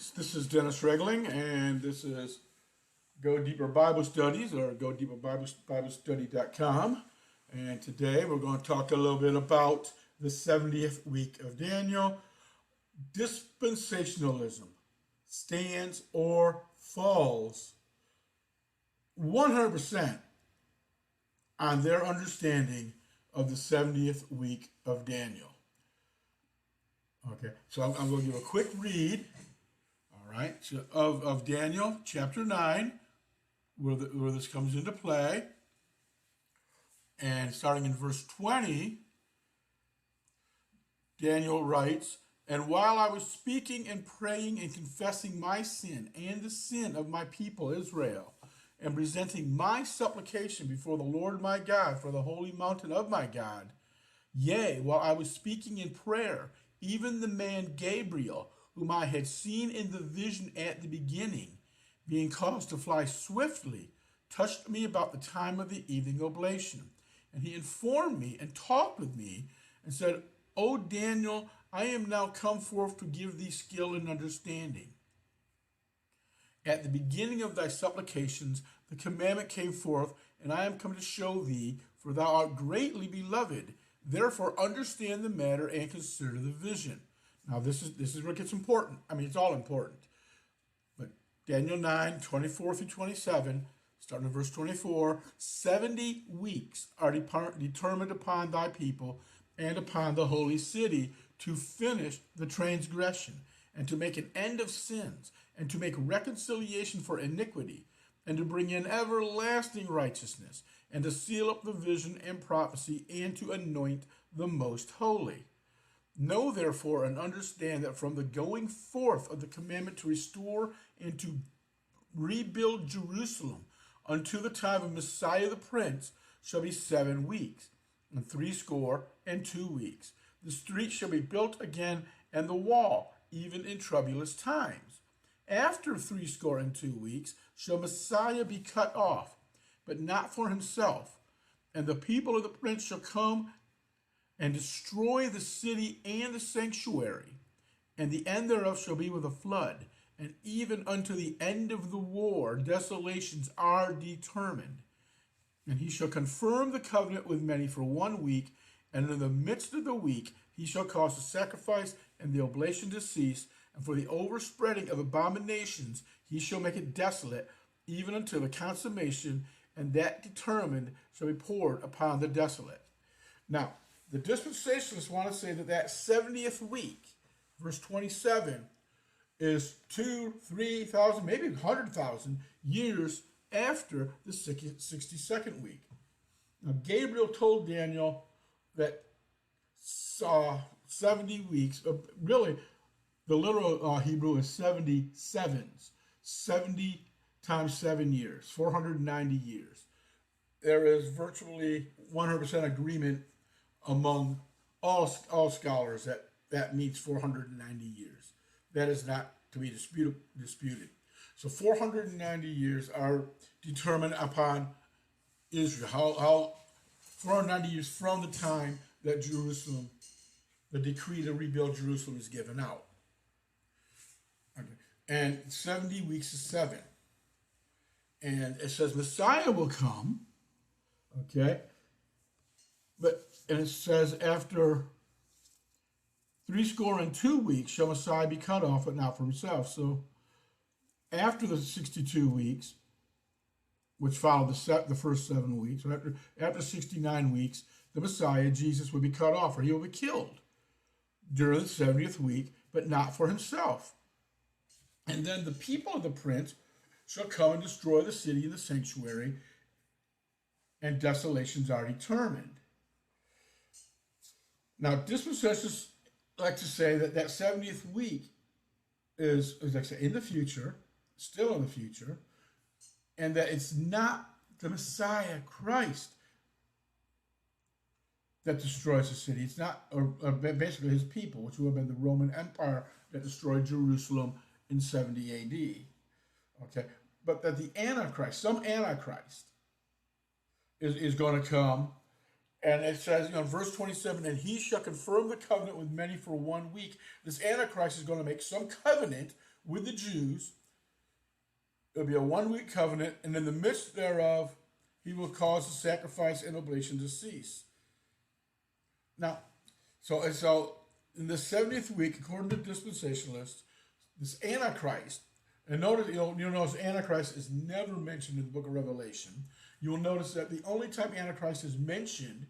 Greetings. This is Dennis Regling, and this is Go Deeper Bible Studies, or GoDeeperBibleStudy.com. And today we're going to talk a little bit about the 70th week of Daniel. Dispensationalism stands or falls 100% on their understanding of the 70th week of Daniel. Okay, so I'm going to give a quick read, all right, of Daniel chapter 9, where this comes into play. And starting in verse 20, Daniel writes, "And while I was speaking and praying and confessing my sin and the sin of my people Israel, and presenting my supplication before the Lord my God for the holy mountain of my God, yea, while I was speaking in prayer, even the man Gabriel, whom I had seen in the vision at the beginning, being caused to fly swiftly, touched me about the time of the evening oblation. And he informed me and talked with me and said, O Daniel, I am now come forth to give thee skill and understanding. At the beginning of thy supplications, the commandment came forth, and I am come to show thee, for thou art greatly beloved. Therefore, understand the matter and consider the vision." Now, this is where it gets important. I mean, it's all important. But Daniel 9, 24 through 27, starting in verse 24, 70 weeks are determined upon thy people and upon the holy city to finish the transgression, and to make an end of sins, and to make reconciliation for iniquity, and to bring in everlasting righteousness, and to seal up the vision and prophecy, and to anoint the most holy. Know therefore and understand that from the going forth of the commandment to restore and to rebuild Jerusalem unto the time of Messiah the Prince shall be 7 weeks, and 62 weeks. The street shall be built again, and the wall, even in troublous times. After 62 weeks shall Messiah be cut off, but not for himself. And the people of the prince shall come and destroy the city and the sanctuary, and the end thereof shall be with a flood, and even unto the end of the war desolations are determined. And he shall confirm the covenant with many for 1 week, and in the midst of the week he shall cause the sacrifice and the oblation to cease, and for the overspreading of abominations he shall make it desolate, even until the consummation, and that determined shall be poured upon the desolate." Now, the dispensationalists want to say that 70th week, verse 27, is 2, 3,000, maybe 100,000 years after the 62nd week. Now, Gabriel told Daniel that 70 weeks, really, the literal Hebrew is 70 sevens, 70 times 7 years, 490 years. There is virtually 100% agreement among all scholars that means 490 years. That is not to be disputed. So 490 years are determined upon Israel. How 490 years from the time that Jerusalem, the decree to rebuild Jerusalem, is given out. Okay. And 70 weeks is 7. And it says Messiah will come. Okay. And it says after 62 weeks shall Messiah be cut off, but not for himself. So after the 62 weeks, which followed the first 7 weeks, after 69 weeks, the Messiah, Jesus, will be cut off, or he will be killed during the 70th week, but not for himself. And then the people of the prince shall come and destroy the city and the sanctuary, and desolations are determined. Now, dispensationalists like to say that 70th week is like I say, in the future, still in the future, and that it's not the Messiah, Christ, that destroys the city. It's not, or basically his people, which would have been the Roman Empire that destroyed Jerusalem in 70 AD. Okay, but that the Antichrist, some Antichrist, is going to come. And it says, in verse 27, and he shall confirm the covenant with many for 1 week. This Antichrist is going to make some covenant with the Jews. It'll be a 1 week covenant, and in the midst thereof, he will cause the sacrifice and oblation to cease. Now, so in the 70th week, according to dispensationalists, this Antichrist, and notice you'll notice Antichrist is never mentioned in the book of Revelation. You'll notice that the only time Antichrist is mentioned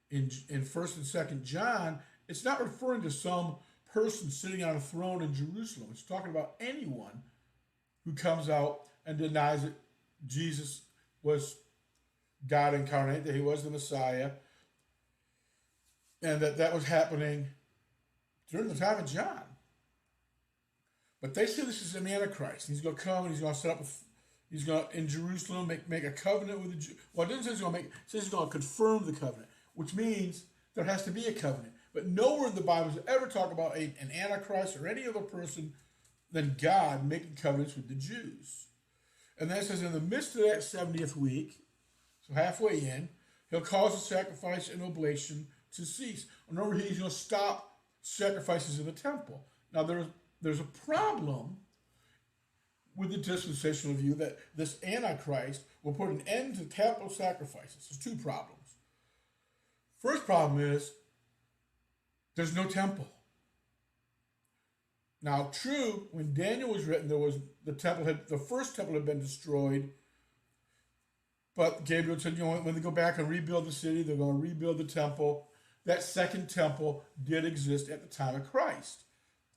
in 1st and 2nd John, it's not referring to some person sitting on a throne in Jerusalem. It's talking about anyone who comes out and denies that Jesus was God incarnate, that he was the Messiah, and that was happening during the time of John. But they say this is an Antichrist. He's going to come and he's going to set up, he's going to, in Jerusalem, make a covenant with the Jews. Well, it doesn't say he's going to make, it says he's going to confirm the covenant, which means there has to be a covenant. But nowhere in the Bible does it ever talk about an Antichrist or any other person than God making covenants with the Jews. And then it says in the midst of that 70th week, so halfway in, he'll cause the sacrifice and oblation to cease. Remember, he's going to stop sacrifices in the temple. Now, there's a problem with the dispensational view that this Antichrist will put an end to temple sacrifices. There's two problems. First problem is there's no temple. Now, true, when Daniel was written, the first temple had been destroyed. But Gabriel said, when they go back and rebuild the city, they're going to rebuild the temple. That second temple did exist at the time of Christ.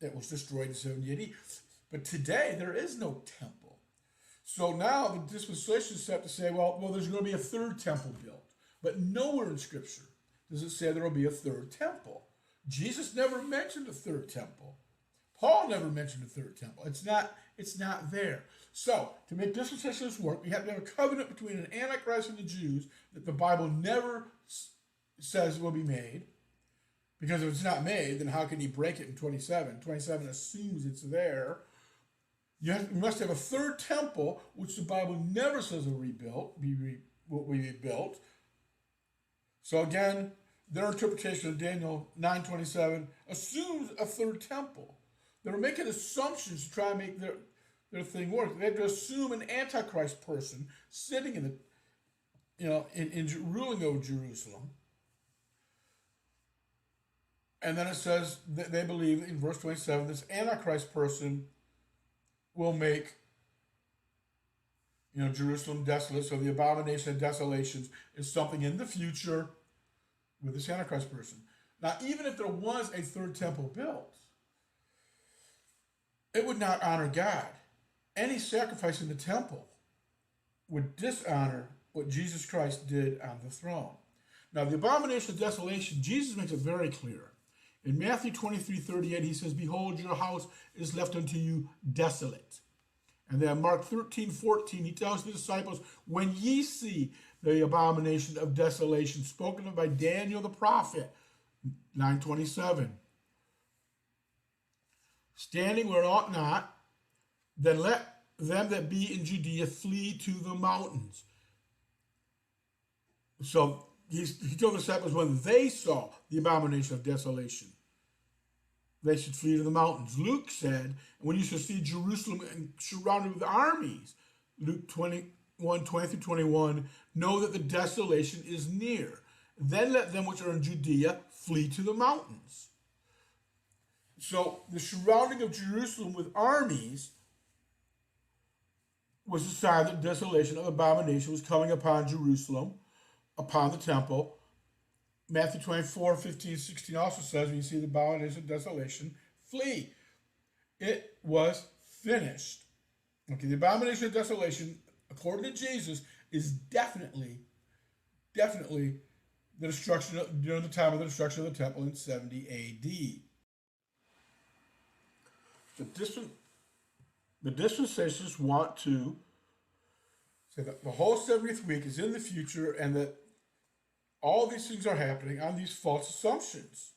That was destroyed in 70 AD. But today, there is no temple. So now the dispensationalists have to say, well, there's going to be a third temple built. But nowhere in Scripture does it say there will be a third temple. Jesus never mentioned a third temple. Paul never mentioned a third temple. It's not there. So, to make dispensationalists work, we have to have a covenant between an Antichrist and the Jews that the Bible never says will be made. Because if it's not made, then how can he break it in 27? 27 assumes it's there. You must have a third temple, which the Bible never says will be built. So again, their interpretation of Daniel 9:27 assumes a third temple. They're making assumptions to try and make their thing work. They have to assume an Antichrist person sitting in ruling over Jerusalem. And then it says that they believe in verse 27, this Antichrist person will make Jerusalem desolate. So the abomination of desolations is something in the future with this Antichrist person. Now, even if there was a third temple built, it would not honor God. Any sacrifice in the temple would dishonor what Jesus Christ did on the throne. Now, the abomination of desolation, Jesus makes it very clear. In Matthew 23:38, he says, behold, your house is left unto you desolate. And then Mark 13:14, he tells the disciples, when ye see the abomination of desolation spoken of by Daniel the prophet, 9:27, standing where it ought not, then let them that be in Judea flee to the mountains. So he told the disciples when they saw the abomination of desolation, they should flee to the mountains. Luke said, when you shall see Jerusalem surrounded with armies, Luke 21:20-21, know that the desolation is near. Then let them which are in Judea flee to the mountains. So the surrounding of Jerusalem with armies was a sign that desolation of abomination was coming upon Jerusalem, upon the temple. Matthew 24:15-16 also says, when you see the abomination of desolation, flee. It was finished. Okay, the abomination of desolation, according to Jesus, is definitely the destruction during the time of the destruction of the temple in 70 A.D. The dispensationalists want to say that the whole 70th week is in the future and that all these things are happening on these false assumptions.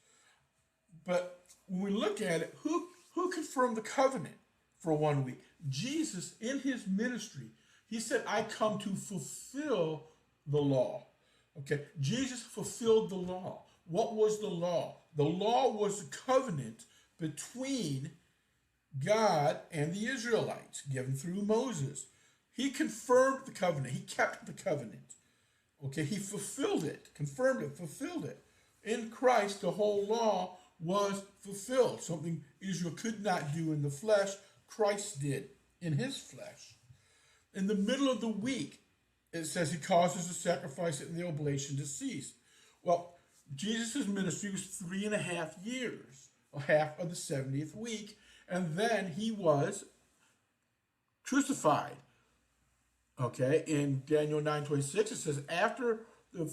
But when we look at it, who confirmed the covenant for 1 week? Jesus, in his ministry, he said, I come to fulfill the law. Okay, Jesus fulfilled the law. What was the law? The law was a covenant between God and the Israelites, given through Moses. He confirmed the covenant. He kept the covenant. Okay, he fulfilled it, confirmed it, fulfilled it. In Christ, the whole law was fulfilled. Something Israel could not do in the flesh, Christ did in his flesh. In the middle of the week, it says he causes the sacrifice and the oblation to cease. Well, Jesus' ministry was 3.5 years, half of the 70th week, and then he was crucified. Okay, in Daniel 9:26, it says after the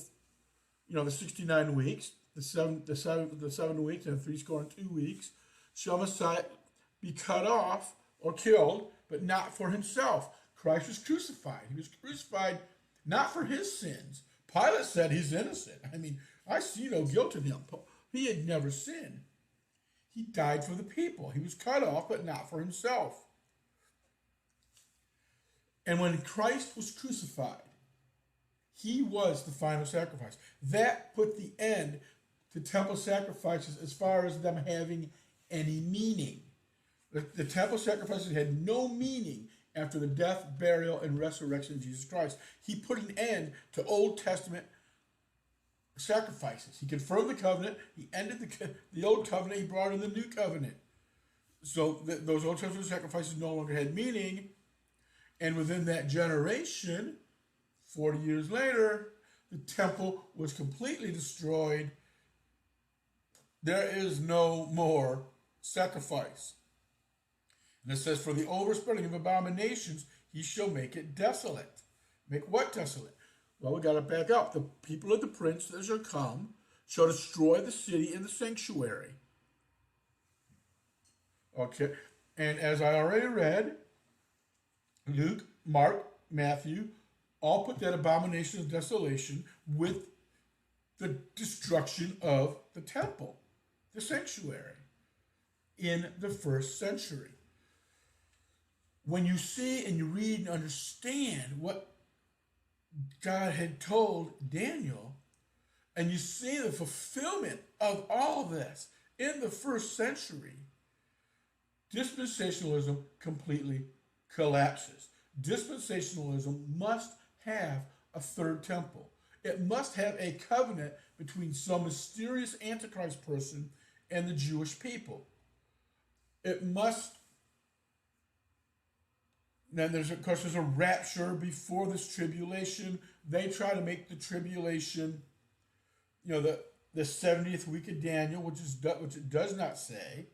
69 weeks, the seven weeks, and 62 weeks, shall Messiah be cut off or killed, but not for himself. Christ was crucified. He was crucified not for his sins. Pilate said he's innocent. I mean, I see no guilt in him. He had never sinned. He died for the people. He was cut off, but not for himself. And when Christ was crucified, he was the final sacrifice. That put the end to temple sacrifices as far as them having any meaning. The temple sacrifices had no meaning after the death, burial, and resurrection of Jesus Christ. He put an end to Old Testament sacrifices. He confirmed the covenant. He ended the old covenant. He brought in the new covenant. So those Old Testament sacrifices no longer had meaning. And within that generation, 40 years later, the temple was completely destroyed. There is no more sacrifice. And it says, for the overspreading of abominations, he shall make it desolate. Make what desolate? Well, we got to back up. The people of the prince that shall come shall destroy the city and the sanctuary. Okay. And as I already read, Luke, Mark, Matthew, all put that abomination of desolation with the destruction of the temple, the sanctuary, in the first century. When you see and you read and understand what God had told Daniel, and you see the fulfillment of all this in the first century, dispensationalism completely collapses. Dispensationalism must have a third temple. It must have a covenant between some mysterious Antichrist person and the Jewish people. It must. Then there's a rapture before this tribulation. They try to make the tribulation, the 70th week of Daniel, which it does not say.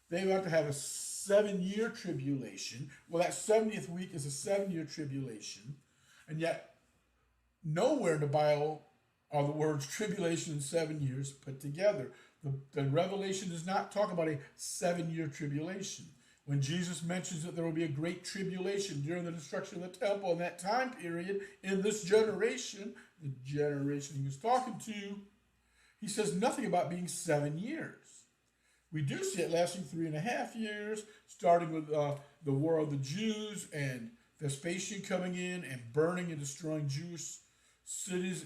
They want to have a 7-year tribulation. Well, that 70th week is a 7-year tribulation, and yet nowhere in the Bible are the words tribulation and 7 years put together. The Revelation does not talk about a 7-year tribulation. When Jesus mentions that there will be a great tribulation during the destruction of the temple in that time period, in this generation, the generation he was talking to, he says nothing about being 7 years. We do see it lasting 3.5 years, starting with the War of the Jews and Vespasian coming in and burning and destroying Jewish cities,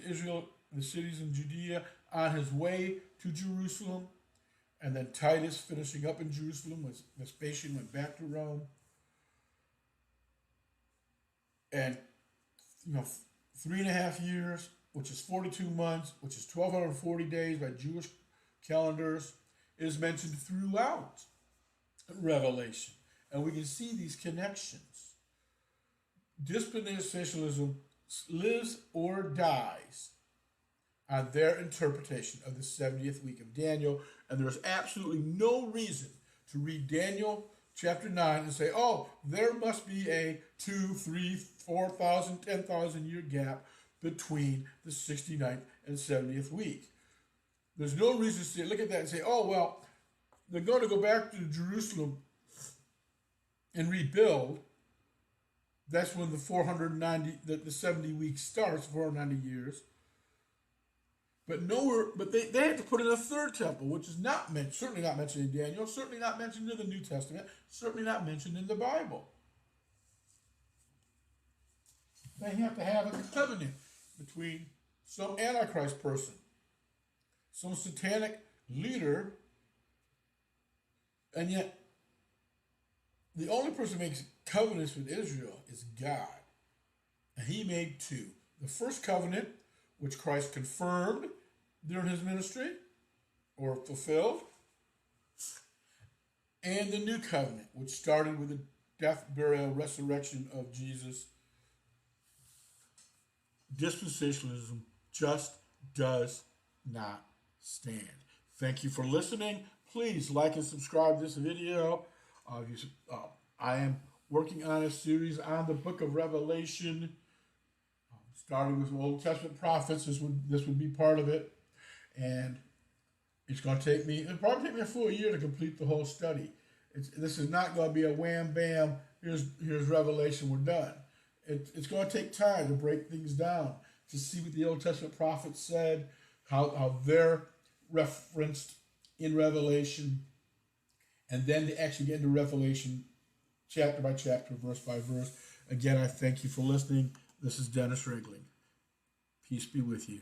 the cities in Judea, on his way to Jerusalem. And then Titus finishing up in Jerusalem as Vespasian went back to Rome. And, 3.5 years, which is 42 months, which is 1,240 days by Jewish calendars, is mentioned throughout Revelation. And we can see these connections. Dispensationalism lives or dies on their interpretation of the 70th week of Daniel. And there's absolutely no reason to read Daniel chapter 9 and say, oh, there must be a 2, 3, 4,000, 10,000 year gap between the 69th and 70th week. There's no reason to look at that and say, oh, well, they're going to go back to Jerusalem and rebuild. That's when the 70 weeks starts, 490 years. But they had to put in a third temple, which is certainly not mentioned in Daniel, certainly not mentioned in the New Testament, certainly not mentioned in the Bible. They have to have a covenant between some Antichrist person, some satanic leader, and yet the only person who makes covenants with Israel is God. And he made two. The first covenant, which Christ confirmed during his ministry or fulfilled, and the new covenant, which started with the death, burial, resurrection of Jesus. Dispensationalism just does not stand. Thank you for listening. Please like and subscribe to this video. I am working on a series on the book of Revelation, starting with Old Testament prophets. This would be part of it. And it'll probably take me a full year to complete the whole study. This is not going to be a wham bam, here's Revelation, we're done. It's going to take time to break things down, to see what the Old Testament prophets said, how they're referenced in Revelation, and then to actually get into Revelation chapter by chapter, verse by verse. Again, I thank you for listening. This is Dennis Regling. Peace be with you.